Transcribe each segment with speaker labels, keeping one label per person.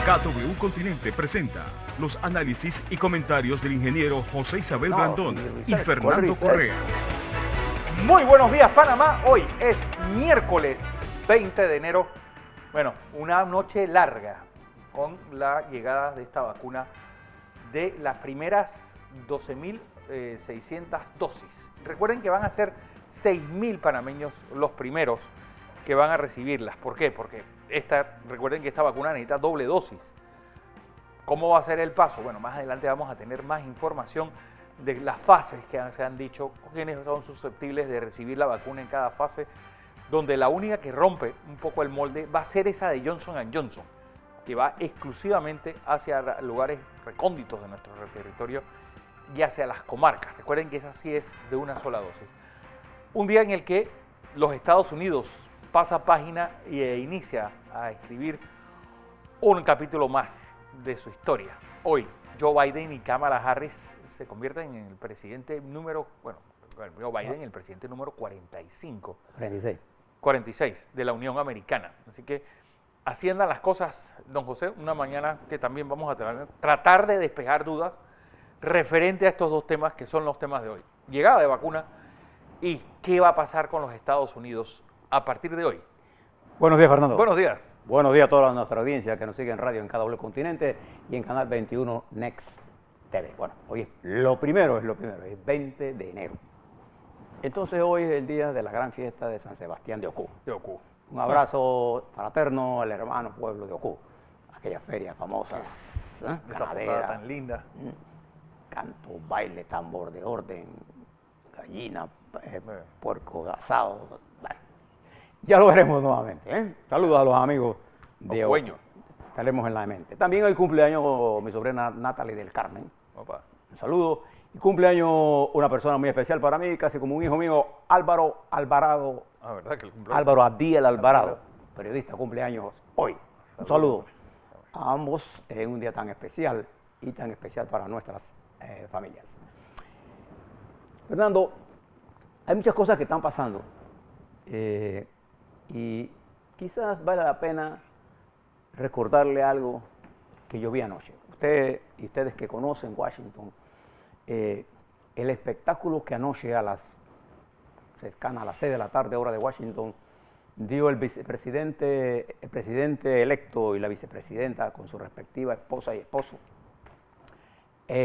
Speaker 1: KW Continente presenta los análisis y comentarios del ingeniero José Isabel Blandón y Fernando Correa.
Speaker 2: Muy buenos días, Panamá. Hoy es miércoles 20 de enero. Bueno, una noche larga con la llegada de esta vacuna de las primeras 12.600 dosis. Recuerden que van a ser 6.000 panameños los primeros que van a recibirlas. ¿Por qué? Porque recuerden que esta vacuna necesita doble dosis. ¿Cómo va a ser el paso? Bueno, más adelante vamos a tener más información de las fases que se han dicho, quiénes son susceptibles de recibir la vacuna en cada fase, donde la única que rompe un poco el molde va a ser esa de Johnson & Johnson, que va exclusivamente hacia lugares recónditos de nuestro territorio y hacia las comarcas. Recuerden que esa sí es de una sola dosis. Un día en el que los Estados Unidos pasa página e inicia a escribir un capítulo más de su historia. Hoy, Joe Biden y Kamala Harris se convierten en el presidente número, Joe Biden el presidente número 46 de la Unión Americana. Así que así andan las cosas, don José, una mañana que también vamos a tratar de despejar dudas referente a estos dos temas que son los temas de hoy. Llegada de vacuna y qué va a pasar con los Estados Unidos a partir de hoy.
Speaker 3: Buenos días, Fernando.
Speaker 2: Buenos días.
Speaker 3: Buenos días a toda nuestra audiencia que nos sigue en radio en KW Continente y en Canal 21 Next TV. Bueno, hoy es lo primero, es 20 de enero. Entonces hoy es el día de la gran fiesta de San Sebastián de Ocú. Un abrazo fraterno al hermano pueblo de Ocú. Aquella feria famosa,
Speaker 2: esa posada tan linda.
Speaker 3: Canto, baile, tambor de orden, gallina, puerco asado. Bueno, ya lo veremos nuevamente. Saludos a los amigos de Ocú. Estaremos en la mente. También hoy cumpleaños mi sobrina Natalie del Carmen.
Speaker 2: Opa.
Speaker 3: Un saludo. Y cumpleaños una persona muy especial para mí, casi como un hijo mío, Álvaro Alvarado.
Speaker 2: ¿Verdad que el cumpleaños?
Speaker 3: Álvaro Abdiel Alvarado, periodista, cumpleaños hoy. Un saludo a ambos en un día tan especial y tan especial para nuestras familias. Fernando, hay muchas cosas que están pasando y quizás vale la pena recordarle algo que yo vi anoche. Usted y ustedes que conocen Washington, el espectáculo que anoche cercana a las 6 de la tarde, hora de Washington, dio el presidente electo y la vicepresidenta con su respectiva esposa y esposo,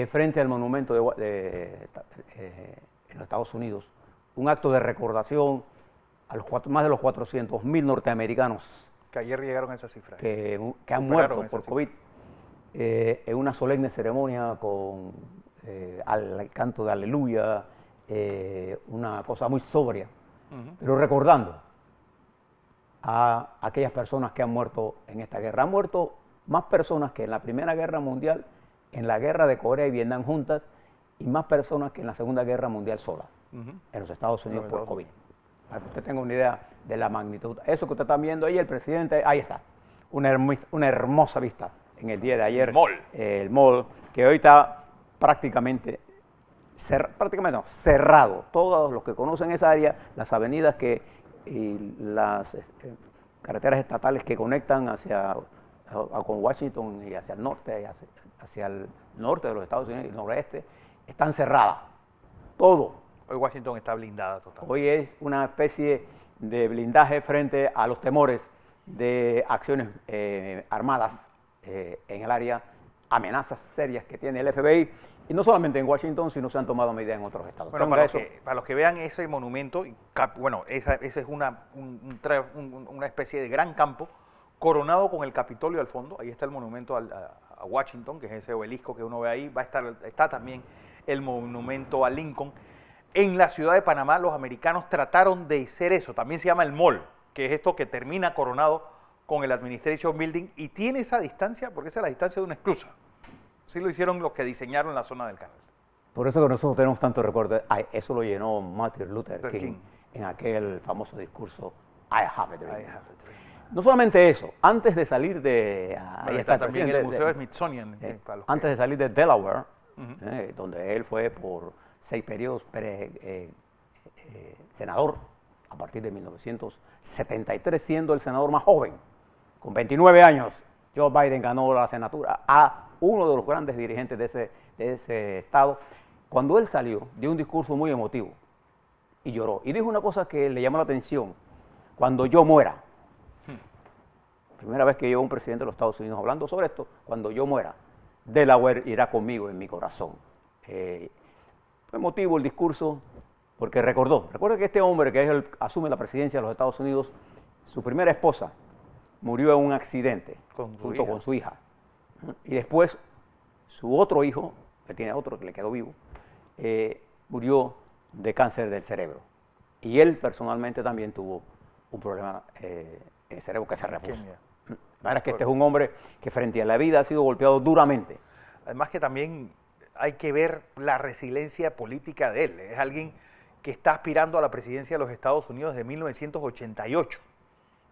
Speaker 3: frente al monumento en los Estados Unidos, un acto de recordación a más de los 400,000 norteamericanos
Speaker 2: que ayer llegaron a esa cifra.
Speaker 3: Que han muerto por COVID, en una solemne ceremonia con al canto de aleluya, una cosa muy sobria, pero recordando a aquellas personas que han muerto en esta guerra. Han muerto más personas que en la Primera Guerra Mundial, en la guerra de Corea y Vietnam juntas, y más personas que en la Segunda Guerra Mundial sola, en los Estados Unidos por COVID. Para que usted tenga una idea de la magnitud. Eso que usted está viendo ahí, el presidente, ahí está. Una hermosa vista en el día de ayer. El mall, que hoy está prácticamente cerrado. Todos los que conocen esa área, las avenidas y las carreteras estatales que conectan con Washington y hacia el norte, hacia el norte de los Estados Unidos y el noroeste, están cerradas. Todo.
Speaker 2: Hoy Washington está blindada totalmente.
Speaker 3: Hoy es una especie de blindaje frente a los temores de acciones armadas en el área, amenazas serias que tiene el FBI. Y no solamente en Washington, sino se han tomado medidas en otros estados.
Speaker 2: Bueno, para los que vean ese monumento, esa es una especie de gran campo coronado con el Capitolio al fondo. Ahí está el monumento a Washington, que es ese obelisco que uno ve ahí. Está también el monumento a Lincoln. En la ciudad de Panamá, los americanos trataron de hacer eso. También se llama el Mall, que es esto que termina coronado con el Administration Building y tiene esa distancia, porque esa es la distancia de una esclusa. Sí lo hicieron los que diseñaron la zona del canal.
Speaker 3: Por eso que nosotros tenemos tanto recuerdo. Eso lo llenó Martin Luther King en aquel famoso discurso, I have a dream. No solamente eso, antes de salir de...
Speaker 2: ahí está también el Museo Smithsonian.
Speaker 3: Antes de salir de Delaware, donde él fue por 6 periodos senador, a partir de 1973, siendo el senador más joven, con 29 años, Joe Biden ganó la senatura a uno de los grandes dirigentes de ese estado. Cuando él salió, dio un discurso muy emotivo y lloró. Y dijo una cosa que le llamó la atención. Cuando yo muera, primera vez que yo un presidente de los Estados Unidos hablando sobre esto, cuando yo muera, Delaware irá conmigo en mi corazón. Fue emotivo el discurso porque recuerda que este hombre que asume la presidencia de los Estados Unidos, su primera esposa murió en un accidente junto con su hija. Y después su otro hijo, que tiene otro que le quedó vivo, murió de cáncer del cerebro. Y él personalmente también tuvo un problema en el cerebro que se repuso. La verdad es que este es un hombre que frente a la vida ha sido golpeado duramente.
Speaker 2: Además que también hay que ver la resiliencia política de él. Es alguien que está aspirando a la presidencia de los Estados Unidos desde 1988.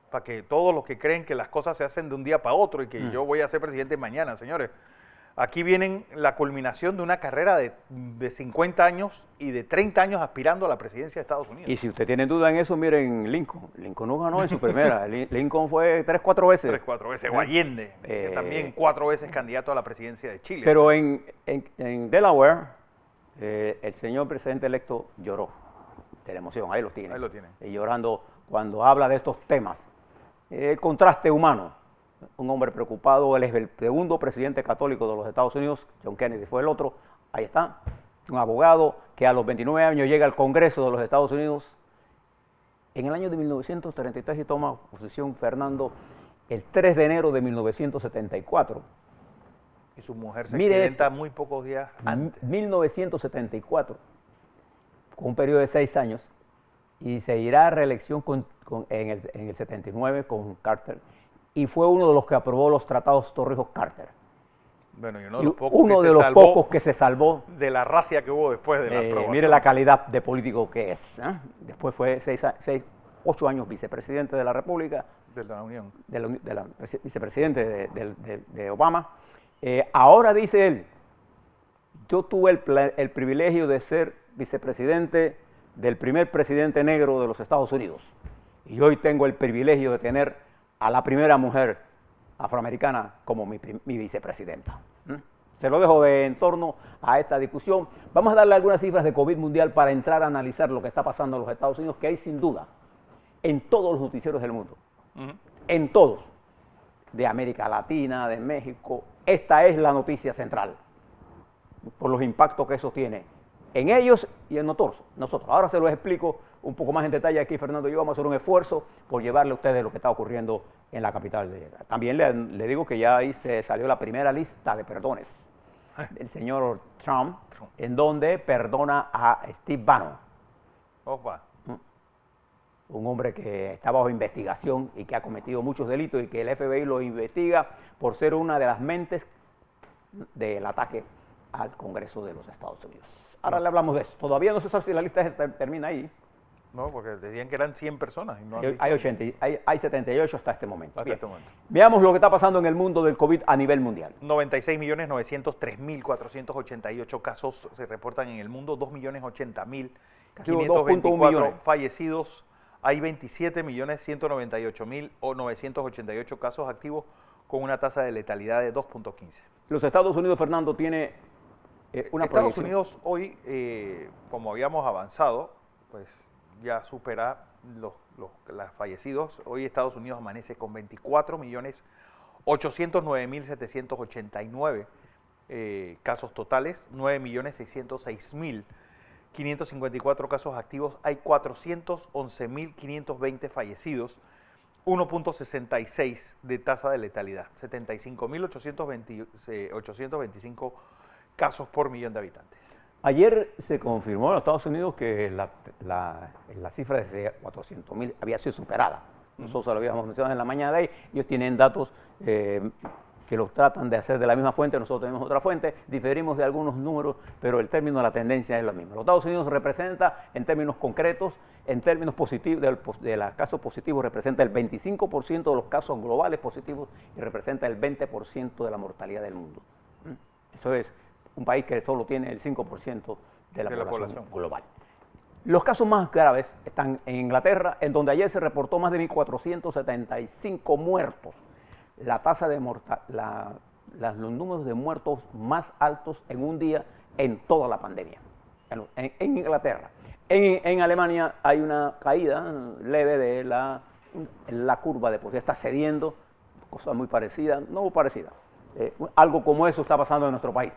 Speaker 2: Para que todos los que creen que las cosas se hacen de un día para otro y que yo voy a ser presidente mañana, señores. Aquí viene la culminación de una carrera de 50 años y de 30 años aspirando a la presidencia de Estados Unidos.
Speaker 3: Y si usted tiene duda en eso, miren Lincoln. Lincoln no ganó en su primera. Lincoln fue 3, 4 veces.
Speaker 2: 3, 4 veces. O Allende, que también 4 veces candidato a la presidencia de Chile.
Speaker 3: Pero en Delaware, el señor presidente electo lloró de la emoción. Ahí lo tiene.
Speaker 2: Ahí lo tiene.
Speaker 3: Y llorando cuando habla de estos temas. El contraste humano. Un hombre preocupado, él es el segundo presidente católico de los Estados Unidos, John Kennedy fue el otro, ahí está, un abogado que a los 29 años llega al Congreso de los Estados Unidos. En el año de 1933 y toma posesión Fernando el 3 de enero de 1974.
Speaker 2: Y su mujer se accidenta muy pocos días antes.
Speaker 3: 1974, con un periodo de 6 años, y se irá a reelección en el 79 con Carter. Y fue uno de los que aprobó los tratados Torrijos-Carter.
Speaker 2: Bueno, y
Speaker 3: uno de los pocos que se salvó
Speaker 2: de la racia que hubo después de la aprobación.
Speaker 3: Mire la calidad de político que es. Después fue 8 años vicepresidente de la República.
Speaker 2: De la Unión.
Speaker 3: Vicepresidente de Obama. Ahora dice él, yo tuve el privilegio de ser vicepresidente del primer presidente negro de los Estados Unidos. Y hoy tengo el privilegio de tener a la primera mujer afroamericana como mi vicepresidenta. Se lo dejo en torno a esta discusión. Vamos a darle algunas cifras de COVID mundial para entrar a analizar lo que está pasando en los Estados Unidos, que hay sin duda en todos los noticieros del mundo, en todos, de América Latina, de México. Esta es la noticia central, por los impactos que eso tiene en ellos y en nosotros. Ahora se los explico un poco más en detalle aquí, Fernando y yo vamos a hacer un esfuerzo por llevarle a ustedes lo que está ocurriendo en la capital. También le digo que ya ahí se salió la primera lista de perdones del señor Trump, en donde perdona a Steve Bannon. Un hombre que está bajo investigación y que ha cometido muchos delitos y que el FBI lo investiga por ser una de las mentes del ataque al Congreso de los Estados Unidos. Ahora le hablamos de eso. Todavía no se sabe si la lista termina ahí.
Speaker 2: No, porque decían que eran 100 personas. Y no
Speaker 3: hay 78 hasta este momento.
Speaker 2: Hasta este momento.
Speaker 3: Veamos lo que está pasando en el mundo del COVID a nivel mundial.
Speaker 2: 96.903.488 casos se reportan en el mundo,
Speaker 3: 2.080.524
Speaker 2: fallecidos. Hay 27.198.988 casos activos con una tasa de letalidad de 2.15.
Speaker 3: Los Estados Unidos, Fernando, tiene una
Speaker 2: Estados
Speaker 3: proyección.
Speaker 2: Unidos hoy, como habíamos avanzado, pues ya supera los fallecidos. Hoy Estados Unidos amanece con 24.809.789 casos totales, 9.606.554 casos activos. Hay 411.520 fallecidos, 1.66 de tasa de letalidad, 75.825 casos por millón de habitantes.
Speaker 3: Ayer se confirmó en los Estados Unidos que la cifra de 400.000 había sido superada. Nosotros lo habíamos mencionado en la mañana de ahí. Ellos tienen datos que los tratan de hacer de la misma fuente, nosotros tenemos otra fuente, diferimos de algunos números, pero el término de la tendencia es la misma. Los Estados Unidos representa, en términos concretos, en términos positivos, de los casos positivos, representa el 25% de los casos globales positivos y representa el 20% de la mortalidad del mundo. Eso es un país que solo tiene el 5% de la población global. Los casos más graves están en Inglaterra, en donde ayer se reportó más de 1.475 muertos. la tasa de los números de muertos más altos en un día en toda la pandemia, en Inglaterra. En Alemania hay una caída leve de la curva de por está cediendo, cosa muy parecida, no parecida. Algo como eso está pasando en nuestro país.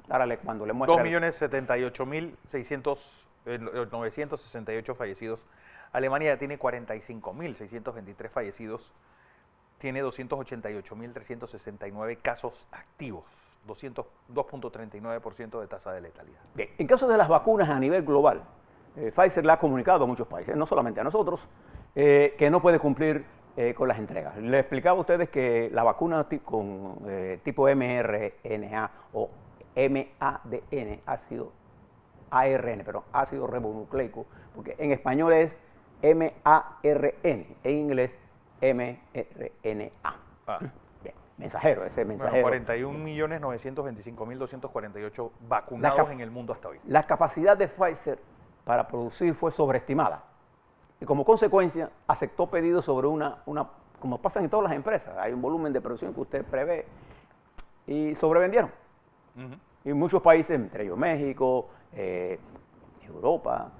Speaker 3: Ahora cuando le muestra
Speaker 2: 2.078.968 fallecidos. Alemania ya tiene 45.623 fallecidos. Tiene 288.369 casos activos. 2.39% de tasa de letalidad.
Speaker 3: Bien, en caso de las vacunas a nivel global, Pfizer le ha comunicado a muchos países, no solamente a nosotros, que no puede cumplir con las entregas. Le explicaba a ustedes que la vacuna con tipo mRNA o MADN, ácido ribonucleico, porque en español es MARN, en inglés mRNA. Bien, mensajero, ese mensajero.
Speaker 2: Bueno, 41.925.248 vacunados en el mundo hasta hoy.
Speaker 3: La capacidad de Pfizer para producir fue sobreestimada y como consecuencia aceptó pedidos sobre como pasa en todas las empresas, hay un volumen de producción que usted prevé y sobrevendieron. Y muchos países, entre ellos México, Europa,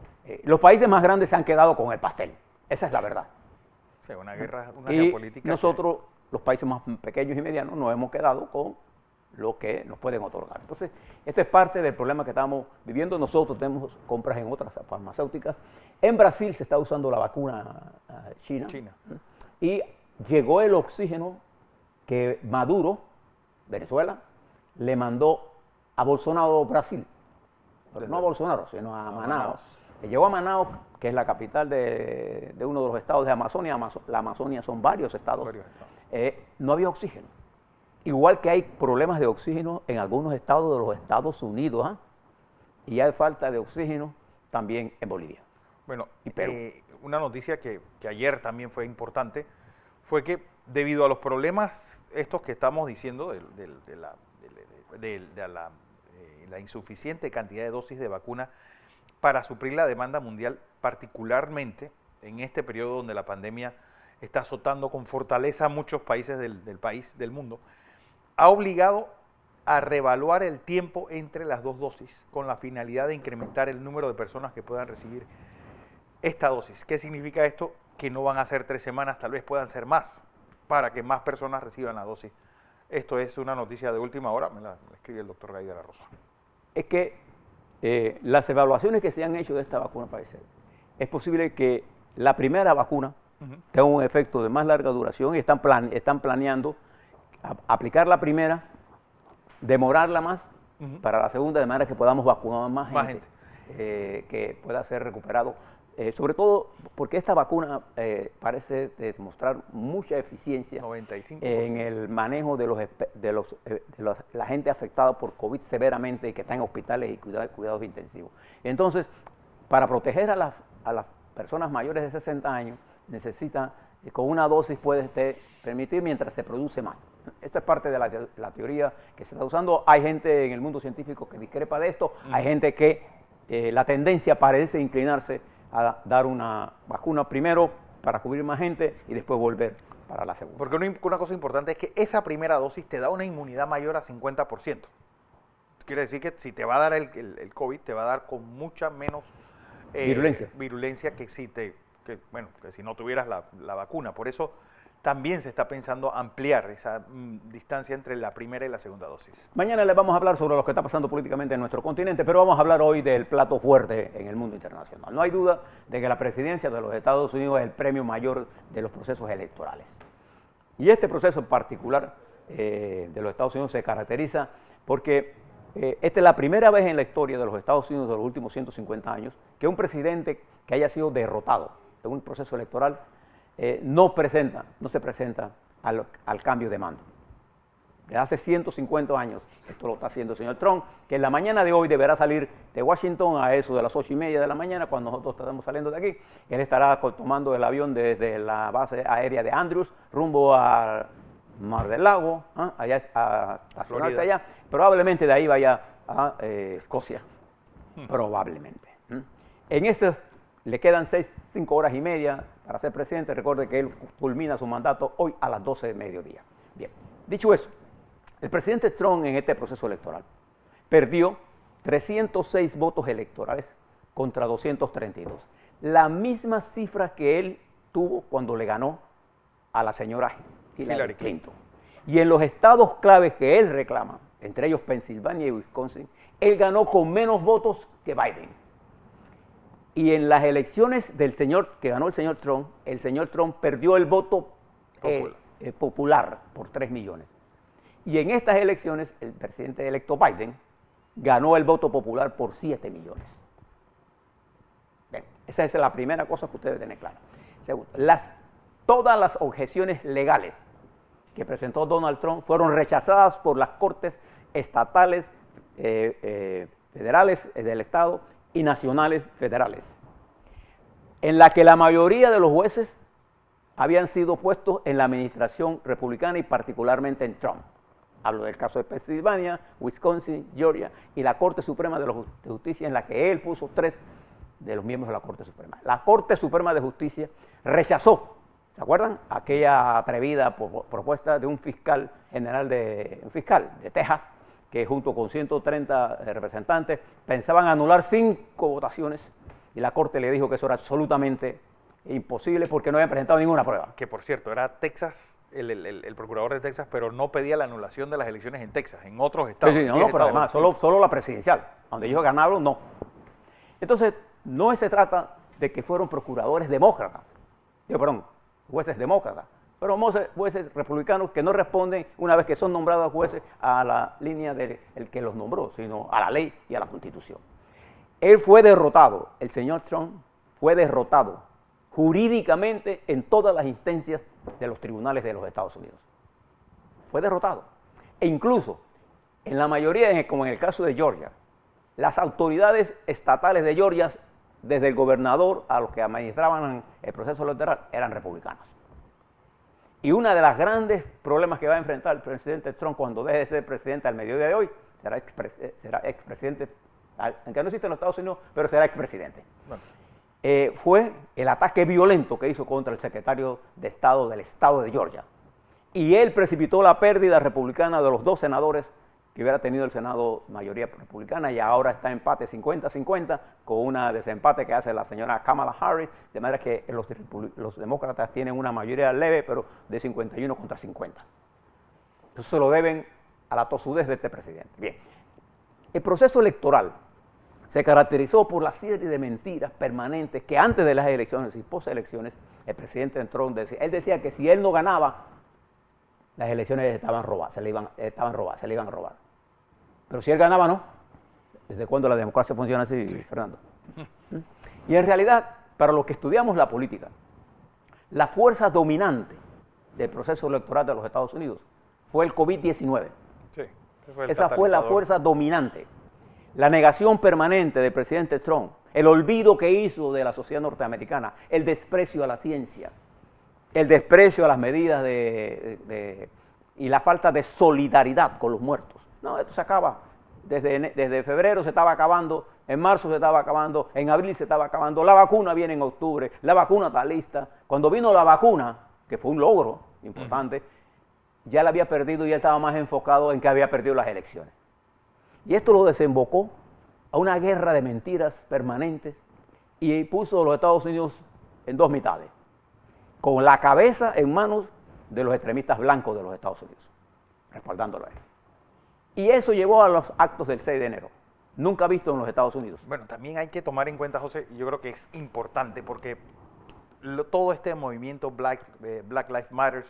Speaker 3: los países más grandes se han quedado con el pastel, esa es la verdad.
Speaker 2: Sí, una guerra, una
Speaker 3: y
Speaker 2: geopolítica.
Speaker 3: Nosotros, los países más pequeños y medianos, nos hemos quedado con lo que nos pueden otorgar. Entonces, esto es parte del problema que estamos viviendo. Nosotros tenemos compras en otras farmacéuticas. En Brasil se está usando la vacuna china. Y llegó el oxígeno que Maduro, Venezuela, le mandó a Bolsonaro, Brasil. Pero no a Bolsonaro, sino a Manaus. Llegó a Manaus, que es la capital de uno de los estados de Amazonia. La Amazonia son varios estados. No había oxígeno. Igual que hay problemas de oxígeno en algunos estados de los Estados Unidos, y hay falta de oxígeno también en Bolivia.
Speaker 2: Bueno, y Perú. Una noticia que ayer también fue importante fue que debido a los problemas estos que estamos diciendo de la insuficiente cantidad de dosis de vacuna para suplir la demanda mundial, particularmente en este periodo donde la pandemia está azotando con fortaleza a muchos países del mundo, ha obligado a reevaluar el tiempo entre las dos dosis con la finalidad de incrementar el número de personas que puedan recibir esta dosis. ¿Qué significa esto? Que no van a ser 3 semanas, tal vez puedan ser más, para que más personas reciban la dosis. Esto es una noticia de última hora, me la escribe el doctor Gay de la Rosa.
Speaker 3: Es que las evaluaciones que se han hecho de esta vacuna Pfizer, es posible que la primera vacuna tenga un efecto de más larga duración y están planeando aplicar la primera, demorarla más para la segunda, de manera que podamos vacunar más gente. Que pueda ser recuperado. Sobre todo porque esta vacuna parece demostrar mucha eficiencia
Speaker 2: 95%.
Speaker 3: En el manejo de la gente afectada por COVID severamente y que está en hospitales y cuidados intensivos. Entonces, para proteger a las personas mayores de 60 años, necesita, con una dosis puede permitir mientras se produce más. Esta es parte de la teoría que se está usando. Hay gente en el mundo científico que discrepa de esto, hay gente que la tendencia parece inclinarse a dar una vacuna primero para cubrir más gente y después volver para la segunda.
Speaker 2: Porque una cosa importante es que esa primera dosis te da una inmunidad mayor a 50%. Quiere decir que si te va a dar el COVID, te va a dar con mucha menos virulencia que si no tuvieras la vacuna. Por eso también se está pensando ampliar esa distancia entre la primera y la segunda dosis.
Speaker 3: Mañana les vamos a hablar sobre lo que está pasando políticamente en nuestro continente, pero vamos a hablar hoy del plato fuerte en el mundo internacional. No hay duda de que la presidencia de los Estados Unidos es el premio mayor de los procesos electorales. Y este proceso en particular de los Estados Unidos se caracteriza porque esta es la primera vez en la historia de los Estados Unidos de los últimos 150 años que un presidente que haya sido derrotado en un proceso electoral no se presenta al cambio de mando. Desde hace 150 años, esto lo está haciendo el señor Trump, que en la mañana de hoy deberá salir de Washington a eso de las 8:30 de la mañana, cuando nosotros estamos saliendo de aquí. Él estará tomando el avión desde la base aérea de Andrews rumbo a Mar del Lago, allá a estacionarse allá. Probablemente de ahí vaya a Escocia, probablemente. En ese le quedan 5 horas y media para ser presidente. Recuerde que él culmina su mandato hoy a las 12 de mediodía. Bien. Dicho eso, el presidente Trump en este proceso electoral perdió 306 votos electorales contra 232. La misma cifra que él tuvo cuando le ganó a la señora Hillary Clinton. Y en los estados claves que él reclama, entre ellos Pensilvania y Wisconsin, él ganó con menos votos que Biden. Y en las elecciones que ganó el señor Trump perdió el voto popular por 3 millones. Y en estas elecciones, el presidente electo Biden ganó el voto popular por 7 millones. Bien, esa es la primera cosa que usted debe tener clara. Segundo, todas las objeciones legales que presentó Donald Trump fueron rechazadas por las cortes estatales, federales del estado y nacionales federales, en la que la mayoría de los jueces habían sido puestos en la administración republicana y particularmente en Trump. Hablo del caso de Pensilvania, Wisconsin, Georgia y la Corte Suprema de Justicia, en la que él puso 3 de los miembros de la Corte Suprema. La Corte Suprema de Justicia rechazó, ¿se acuerdan? Aquella atrevida propuesta de un fiscal general de Texas, que junto con 130 representantes pensaban anular 5 votaciones, y la Corte le dijo que eso era absolutamente imposible porque no habían presentado ninguna prueba.
Speaker 2: Que por cierto, era Texas, el procurador de Texas, pero no pedía la anulación de las elecciones en Texas, en otros estados.
Speaker 3: Sí, no, pero además, solo la presidencial, donde ellos ganaron, no. Entonces, no se trata de que fueron procuradores demócratas, jueces demócratas, pero jueces republicanos que no responden, una vez que son nombrados jueces, a la línea del que los nombró, sino a la ley y a la Constitución. Él fue derrotado, el señor Trump fue derrotado jurídicamente en todas las instancias de los tribunales de los Estados Unidos. Fue derrotado. E incluso, en la mayoría, como en el caso de Georgia, las autoridades estatales de Georgia, desde el gobernador a los que administraban el proceso electoral, eran republicanos. Y uno de los grandes problemas que va a enfrentar el presidente Trump cuando deje de ser presidente al mediodía de hoy, será expresidente, aunque no existe en los Estados Unidos, pero será expresidente. Bueno. Fue el ataque violento que hizo contra el secretario de Estado del estado de Georgia. Y él precipitó la pérdida republicana de los 2 senadores que hubiera tenido el Senado mayoría republicana, y ahora está empate 50-50 con una desempate que hace la señora Kamala Harris, de manera que los demócratas tienen una mayoría leve, pero de 51 contra 50. Eso se lo deben a la tosudez de este presidente. Bien, el proceso electoral se caracterizó por la serie de mentiras permanentes que antes de las elecciones y postelecciones el presidente Trump decía. Él decía que si él no ganaba, las elecciones estaban robadas, se le iban a robar. Pero si él ganaba, no. ¿Desde cuándo la democracia funciona así, sí, Fernando? Y en realidad, para los que estudiamos la política, la fuerza dominante del proceso electoral de los Estados Unidos fue el COVID-19. Sí, esa fue la fuerza dominante. La negación permanente del presidente Trump, el olvido que hizo de la sociedad norteamericana, el desprecio a la ciencia, el desprecio a las medidas y la falta de solidaridad con los muertos. No, esto se acaba. Desde febrero se estaba acabando, en marzo se estaba acabando, en abril se estaba acabando, la vacuna viene en octubre, la vacuna está lista. Cuando vino la vacuna, que fue un logro importante, ya la había perdido y él estaba más enfocado en que había perdido las elecciones. Y esto lo desembocó a una guerra de mentiras permanentes y puso a los Estados Unidos en 2 mitades, con la cabeza en manos de los extremistas blancos de los Estados Unidos, respaldándolo a él. Y eso llevó a los actos del 6 de enero, nunca visto en los Estados Unidos.
Speaker 2: Bueno, también hay que tomar en cuenta, José, y yo creo que es importante, porque todo este movimiento Black Lives Matter,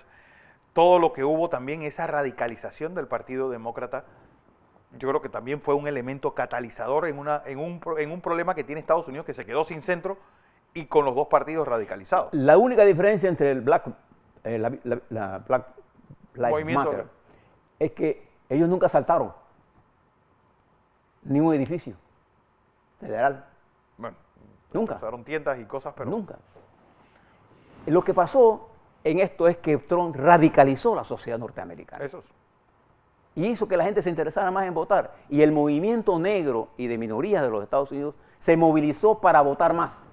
Speaker 2: todo lo que hubo también, esa radicalización del Partido Demócrata, yo creo que también fue un elemento catalizador en un problema que tiene Estados Unidos, que se quedó sin centro y con los 2 partidos radicalizados.
Speaker 3: La única diferencia entre el Black Lives Matter es que ellos nunca asaltaron ni un edificio federal.
Speaker 2: Bueno,
Speaker 3: nunca.
Speaker 2: Usaron tiendas y cosas, pero...
Speaker 3: Nunca. Lo que pasó en esto es que Trump radicalizó la sociedad norteamericana.
Speaker 2: Eso es.
Speaker 3: Y hizo que la gente se interesara más en votar. Y el movimiento negro y de minorías de los Estados Unidos se movilizó para votar más.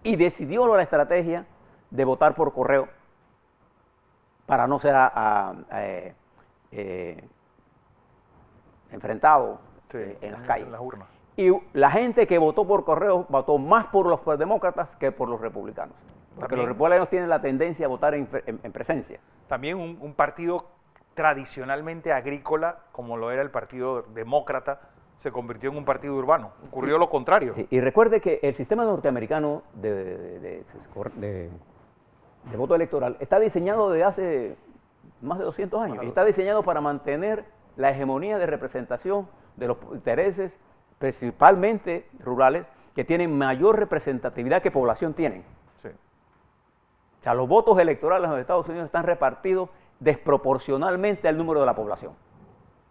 Speaker 3: Y decidió la estrategia de votar por correo para no ser enfrentados
Speaker 2: Sí,
Speaker 3: en las calles.
Speaker 2: En las urnas.
Speaker 3: Y la gente que votó por correo votó más por los demócratas que por los republicanos. Porque
Speaker 2: También,
Speaker 3: los republicanos tienen la tendencia a votar en presencia.
Speaker 2: también un partido tradicionalmente agrícola, como lo era el Partido Demócrata, se convirtió en un partido urbano. Ocurrió lo contrario.
Speaker 3: Y recuerde que el sistema norteamericano de voto electoral está diseñado desde hace más de 200 años. Y está diseñado para mantener la hegemonía de representación de los intereses, principalmente rurales, que tienen mayor representatividad que población tienen.
Speaker 2: Sí.
Speaker 3: O sea, los votos electorales en los Estados Unidos están repartidos desproporcionalmente al número de la población.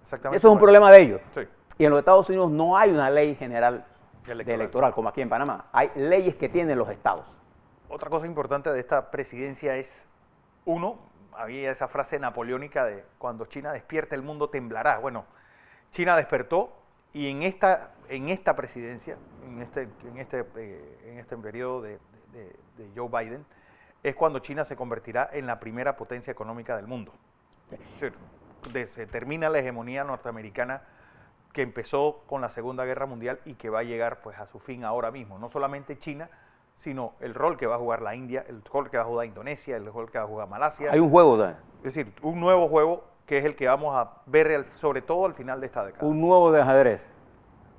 Speaker 2: Exactamente.
Speaker 3: Eso es un problema de ellos.
Speaker 2: Sí.
Speaker 3: Y en los Estados Unidos no hay una ley general
Speaker 2: Electoral.
Speaker 3: como aquí en Panamá. Hay leyes que tienen los estados.
Speaker 2: Otra cosa importante de esta presidencia es, uno, había esa frase napoleónica de cuando China despierte el mundo temblará. Bueno, China despertó y en esta presidencia, en este periodo de Joe Biden, es cuando China se convertirá en la primera potencia económica del mundo. Es decir, se termina la hegemonía norteamericana que empezó con la Segunda Guerra Mundial y que va a llegar pues a su fin ahora mismo. No solamente China, sino el rol que va a jugar la India, el rol que va a jugar Indonesia, el rol que va a jugar Malasia.
Speaker 3: Hay un juego, ¿no?
Speaker 2: Es decir, un nuevo juego que es el que vamos a ver sobre todo al final de esta década.
Speaker 3: Un nuevo de ajedrez,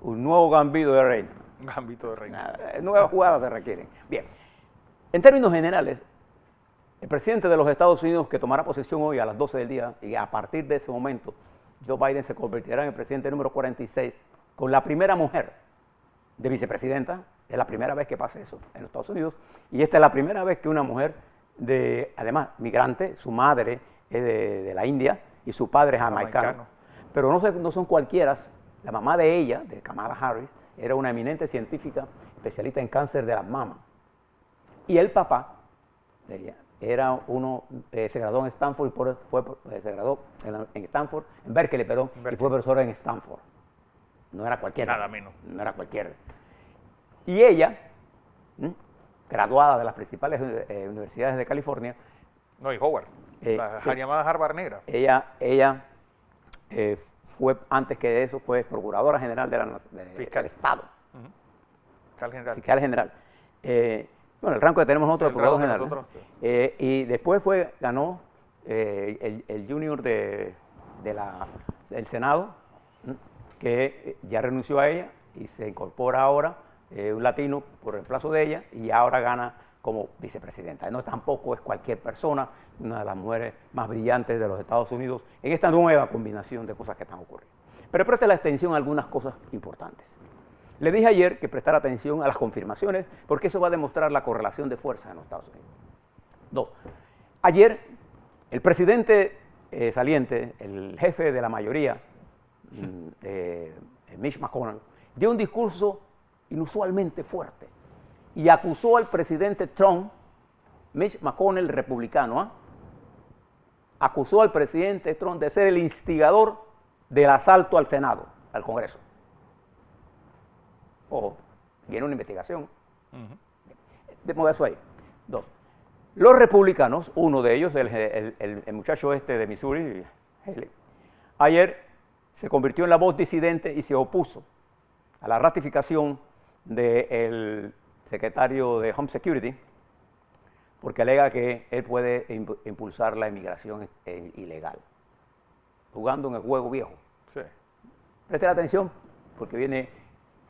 Speaker 3: un nuevo gambito de reina.
Speaker 2: Un gambito de reina.
Speaker 3: Nuevas jugadas se requieren. Bien, en términos generales, el presidente de los Estados Unidos que tomará posesión hoy a las 12 del día y a partir de ese momento, Joe Biden se convertirá en el presidente número 46 con la primera mujer de vicepresidenta. Es la primera vez que pasa eso en los Estados Unidos. Y esta es la primera vez que una mujer, además migrante, su madre es de la India y su padre es jamaicano. Pero no son cualquieras. La mamá de ella, de Kamala Harris, era una eminente científica especialista en cáncer de las mamas. Y el papá de ella era se graduó en Stanford, se graduó en Stanford, en Berkeley, perdón, y fue profesor en Stanford. No era cualquiera.
Speaker 2: Nada menos.
Speaker 3: No era cualquiera. Y ella, graduada de las principales universidades de California.
Speaker 2: No, y Howard, la llamada Harvard negra.
Speaker 3: Ella fue, antes que eso, fue procuradora general del Estado.
Speaker 2: Fiscal general.
Speaker 3: Fiscal general. Bueno, el rango que tenemos nosotros, procurador general.
Speaker 2: Nosotros,
Speaker 3: y después ganó el junior del Senado, que ya renunció a ella y se incorpora ahora un latino por reemplazo de ella y ahora gana como vicepresidenta. No tampoco es cualquier persona, una de las mujeres más brillantes de los Estados Unidos en esta nueva combinación de cosas que están ocurriendo. Pero preste la atención a algunas cosas importantes. Le dije ayer que prestara atención a las confirmaciones porque eso va a demostrar la correlación de fuerzas en los Estados Unidos. 2. Ayer el presidente saliente, el jefe de la mayoría, Mitch McConnell, dio un discurso inusualmente fuerte y acusó al presidente Trump, Mitch McConnell, republicano, acusó al presidente Trump de ser el instigador del asalto al Senado, al Congreso. Ojo, viene una investigación. Demos eso ahí. 2. Los republicanos, uno de ellos, el muchacho de Missouri, ayer se convirtió en la voz disidente y se opuso a la ratificación del secretario de Home Security porque alega que él puede impulsar la inmigración ilegal, jugando en el juego viejo.
Speaker 2: Sí.
Speaker 3: Preste atención porque viene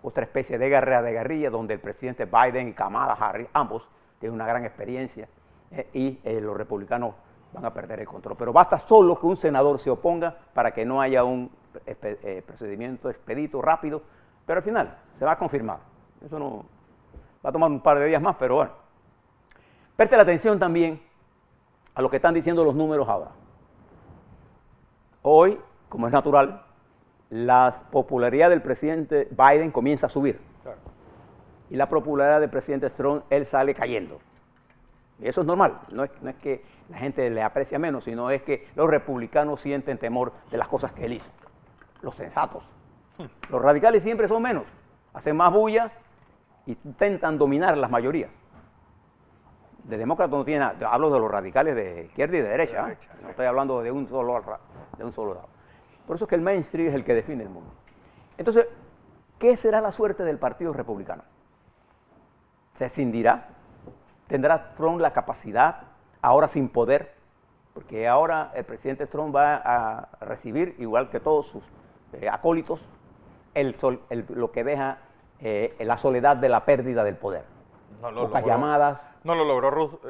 Speaker 3: otra especie de guerrilla donde el presidente Biden y Kamala Harris, ambos, tienen una gran experiencia y los republicanos van a perder el control. Pero basta solo que un senador se oponga para que no haya un procedimiento expedito, rápido, pero al final se va a confirmar. Eso no va a tomar un par de días más, pero bueno. Preste la atención también a lo que están diciendo los números ahora. Hoy, como es natural, la popularidad del presidente Biden comienza a subir.
Speaker 2: Claro.
Speaker 3: Y la popularidad del presidente Trump, él sale cayendo. Y eso es normal. No es que la gente le aprecia menos, sino es que los republicanos sienten temor de las cosas que él hizo. Los sensatos. Los radicales siempre son menos. Hacen más bulla y intentan dominar las mayorías. De demócratas no tiene nada. Hablo de los radicales de izquierda y de derecha. No estoy hablando de un solo de un solo lado. Por eso es que el mainstream es el que define el mundo. Entonces, ¿qué será la suerte del Partido Republicano? ¿Se escindirá? ¿Tendrá Trump la capacidad, ahora sin poder? Porque ahora el presidente Trump va a recibir, igual que todos sus acólitos, lo que deja la soledad de la pérdida del poder. Pocas llamadas.
Speaker 2: No lo logró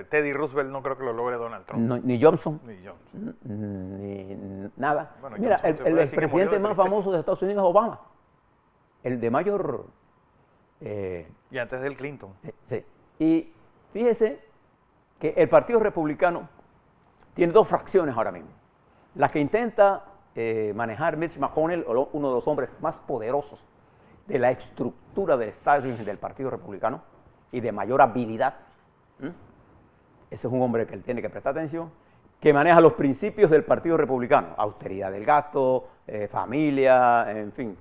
Speaker 2: Teddy Roosevelt, no creo que lo logre Donald Trump.
Speaker 3: Ni Johnson.
Speaker 2: Ni Johnson.
Speaker 3: Ni nada.
Speaker 2: Bueno,
Speaker 3: mira,
Speaker 2: Johnson
Speaker 3: el presidente más famoso de Estados Unidos es Obama. El de mayor...
Speaker 2: y antes del Clinton.
Speaker 3: Sí. Y fíjese que el Partido Republicano tiene dos fracciones ahora mismo. La que intenta manejar Mitch McConnell, uno de los hombres más poderosos de la estructura del establishment del Partido Republicano y de mayor habilidad. Ese es un hombre que él tiene que prestar atención, que maneja los principios del Partido Republicano: austeridad del gasto, familia, en fin,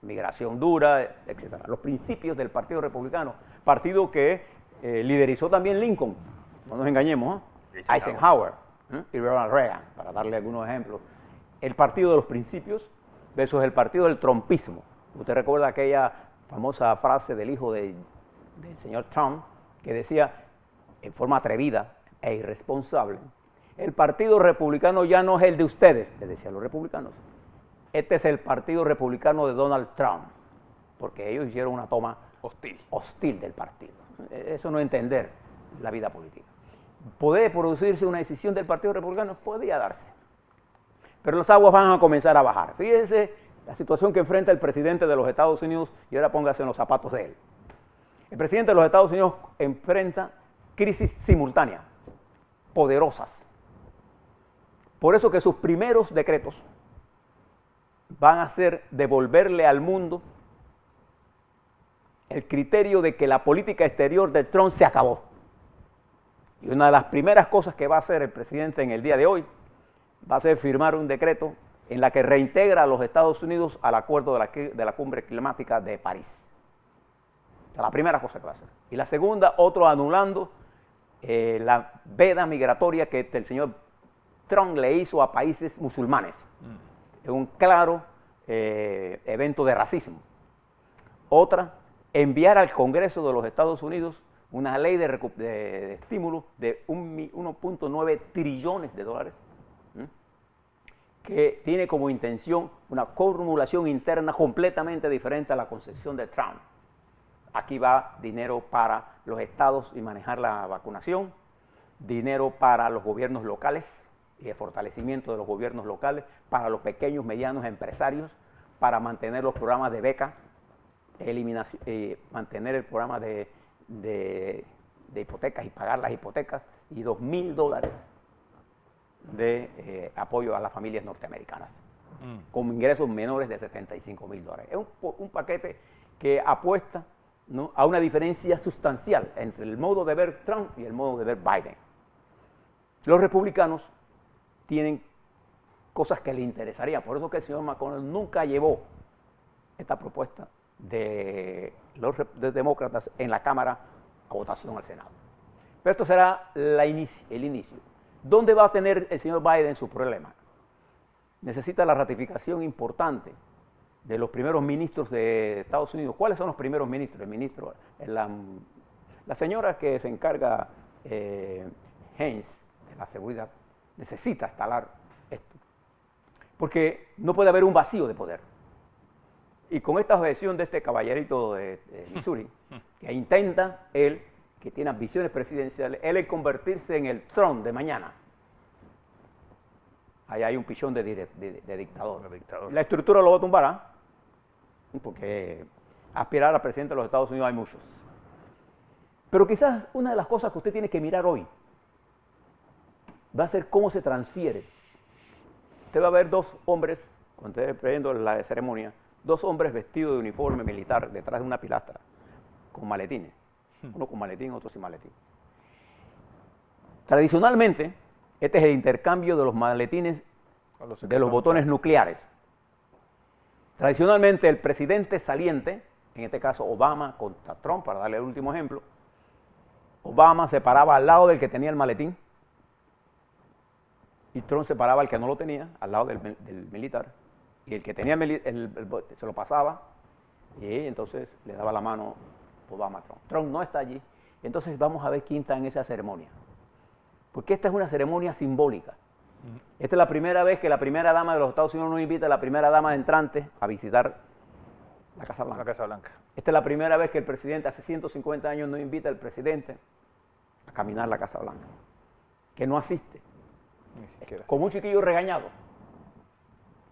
Speaker 3: migración dura, etc. Los principios del Partido Republicano, partido que liderizó también Lincoln, no nos engañemos, Eisenhower y Ronald Reagan, para darle algunos ejemplos. El partido de los principios versus el partido del trumpismo. Usted recuerda aquella famosa frase del hijo del señor Trump, que decía, en forma atrevida e irresponsable: el Partido Republicano ya no es el de ustedes, le decía a los republicanos. Este es el Partido Republicano de Donald Trump, porque ellos hicieron una toma hostil del partido. Eso no es entender la vida política. ¿Puede producirse una decisión del Partido Republicano? Podría darse. Pero las aguas van a comenzar a bajar. Fíjense la situación que enfrenta el presidente de los Estados Unidos, y ahora póngase en los zapatos de él. El presidente de los Estados Unidos enfrenta crisis simultáneas, poderosas. Por eso que sus primeros decretos van a ser devolverle al mundo el criterio de que la política exterior de Trump se acabó. Y una de las primeras cosas que va a hacer el presidente en el día de hoy va a ser firmar un decreto en la que reintegra a los Estados Unidos al acuerdo de la cumbre climática de París. Esa es la primera cosa que va a hacer. Y la segunda, otro anulando la veda migratoria que el señor Trump le hizo a países musulmanes. Es un claro evento de racismo. Otra, enviar al Congreso de los Estados Unidos una ley de estímulo de 1.9 trillones de dólares, que tiene como intención una formulación interna completamente diferente a la concepción de Trump. Aquí va dinero para los estados y manejar la vacunación, dinero para los gobiernos locales y el fortalecimiento de los gobiernos locales, para los pequeños, medianos empresarios, para mantener los programas de becas, mantener el programa de hipotecas y pagar las hipotecas, y $2.000 de apoyo a las familias norteamericanas, con ingresos menores de $75.000. Es un paquete que apuesta, ¿no?, a una diferencia sustancial entre el modo de ver Trump y el modo de ver Biden. Los republicanos tienen cosas que le interesarían, por eso que el señor McConnell nunca llevó esta propuesta de los demócratas en la Cámara a votación al Senado. Pero esto será el inicio. ¿Dónde va a tener el señor Biden su problema? Necesita la ratificación importante de los primeros ministros de Estados Unidos. ¿Cuáles son los primeros ministros? El ministro, la señora que se encarga, Haynes, de la seguridad, necesita instalar esto, porque no puede haber un vacío de poder. Y con esta objeción de este caballerito de Missouri, que intenta él, que tiene ambiciones presidenciales, él es convertirse en el Trump de mañana. Ahí hay un pichón de dictador. La estructura lo va a tumbar, porque aspirar a presidente de los Estados Unidos hay muchos. Pero quizás una de las cosas que usted tiene que mirar hoy va a ser cómo se transfiere. Usted va a ver dos hombres, cuando esté viendo la ceremonia, dos hombres vestidos de uniforme militar detrás de una pilastra, con maletines. Uno con maletín, otro sin maletín. Tradicionalmente, este es el intercambio de los maletines, de los botones nucleares. Tradicionalmente, el presidente saliente, en este caso Obama contra Trump, para darle el último ejemplo, Obama se paraba al lado del que tenía el maletín Y Trump separaba al que no lo tenía, al lado del militar, y el que tenía se lo pasaba, y entonces le daba la mano Obama a Trump. Trump no está allí, entonces vamos a ver quién está en esa ceremonia. Porque esta es una ceremonia simbólica. Esta es la primera vez que la primera dama de los Estados Unidos nos invita a la primera dama entrante a visitar la Casa Blanca.
Speaker 2: La Casa Blanca.
Speaker 3: Esta es la primera vez que el presidente, hace 150 años, no invita al presidente a caminar la Casa Blanca, que no asiste.
Speaker 2: Ni siquiera.
Speaker 3: Como un chiquillo regañado.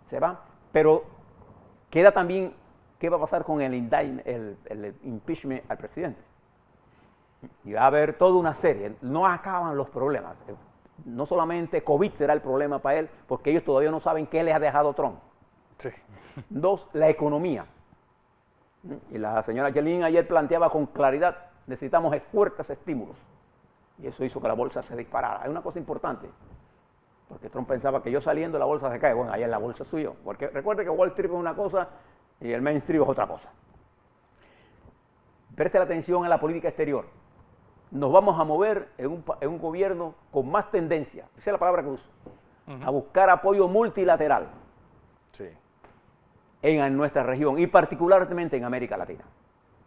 Speaker 3: Se va. Pero queda también qué va a pasar con el impeachment al presidente. Y va a haber toda una serie. No acaban los problemas. No solamente COVID será el problema para él, porque ellos todavía no saben qué le ha dejado Trump.
Speaker 2: Sí.
Speaker 3: Dos, la economía. Y la señora Yellen ayer planteaba con claridad, necesitamos fuertes estímulos. Y eso hizo que la bolsa se disparara. Hay una cosa importante, porque Trump pensaba que yo saliendo la bolsa se cae. Bueno, ayer la bolsa subió. Porque recuerde que Wall Street es una cosa y el mainstream es otra cosa. Preste la atención a la política exterior. Nos vamos a mover en un gobierno con más tendencia, esa es la palabra que uso, a buscar apoyo multilateral
Speaker 2: Sí.
Speaker 3: en nuestra región y particularmente en América Latina.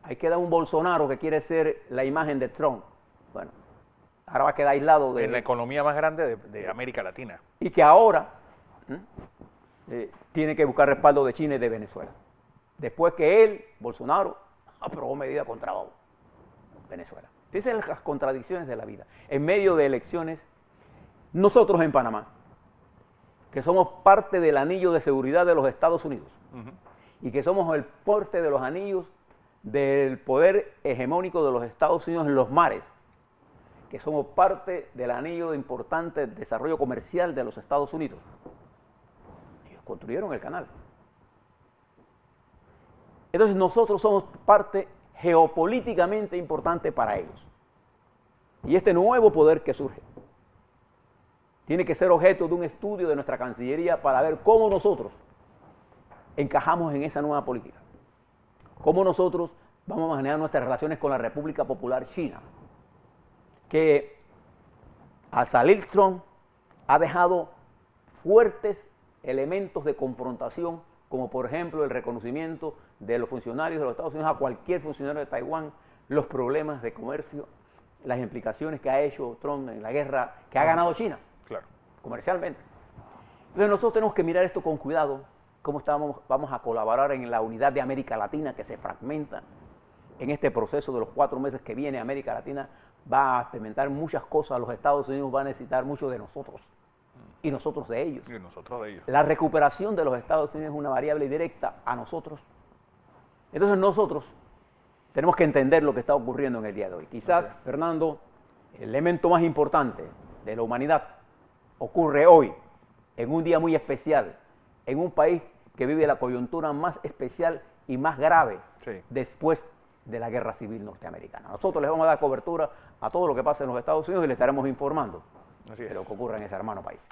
Speaker 3: Ahí queda un Bolsonaro que quiere ser la imagen de Trump. Bueno, ahora va a quedar aislado de...
Speaker 2: En la economía más grande de América Latina.
Speaker 3: Y que ahora tiene que buscar respaldo de China y de Venezuela. Después que él, Bolsonaro, aprobó medidas contra Venezuela. Fíjense las contradicciones de la vida. En medio de elecciones, nosotros en Panamá, que somos parte del anillo de seguridad de los Estados Unidos, y que somos el porte de los anillos del poder hegemónico de los Estados Unidos en los mares, que somos parte del anillo importante del desarrollo comercial de los Estados Unidos. Ellos construyeron el canal. Entonces nosotros somos parte geopolíticamente importante para ellos. Y este nuevo poder que surge tiene que ser objeto de un estudio de nuestra Cancillería para ver cómo nosotros encajamos en esa nueva política. Cómo nosotros vamos a manejar nuestras relaciones con la República Popular China, que al salir Trump ha dejado fuertes elementos de confrontación, como por ejemplo el reconocimiento de los funcionarios de los Estados Unidos a cualquier funcionario de Taiwán, los problemas de comercio, las implicaciones que ha hecho Trump en la guerra que ha ganado China,
Speaker 2: Claro.
Speaker 3: comercialmente. Entonces nosotros tenemos que mirar esto con cuidado, cómo vamos a colaborar en la unidad de América Latina que se fragmenta. En este proceso de los 4 meses que viene, América Latina va a experimentar muchas cosas, los Estados Unidos van a necesitar mucho de nosotros y nosotros de ellos.
Speaker 2: Y nosotros de ellos.
Speaker 3: La recuperación de los Estados Unidos es una variable directa a nosotros. Entonces nosotros tenemos que entender lo que está ocurriendo en el día de hoy. Quizás, Fernando, el elemento más importante de la humanidad ocurre hoy, en un día muy especial, en un país que vive la coyuntura más especial y más grave después de la guerra civil norteamericana. Nosotros les vamos a dar cobertura a todo lo que pasa en los Estados Unidos y les estaremos informando de lo que ocurre en ese hermano país.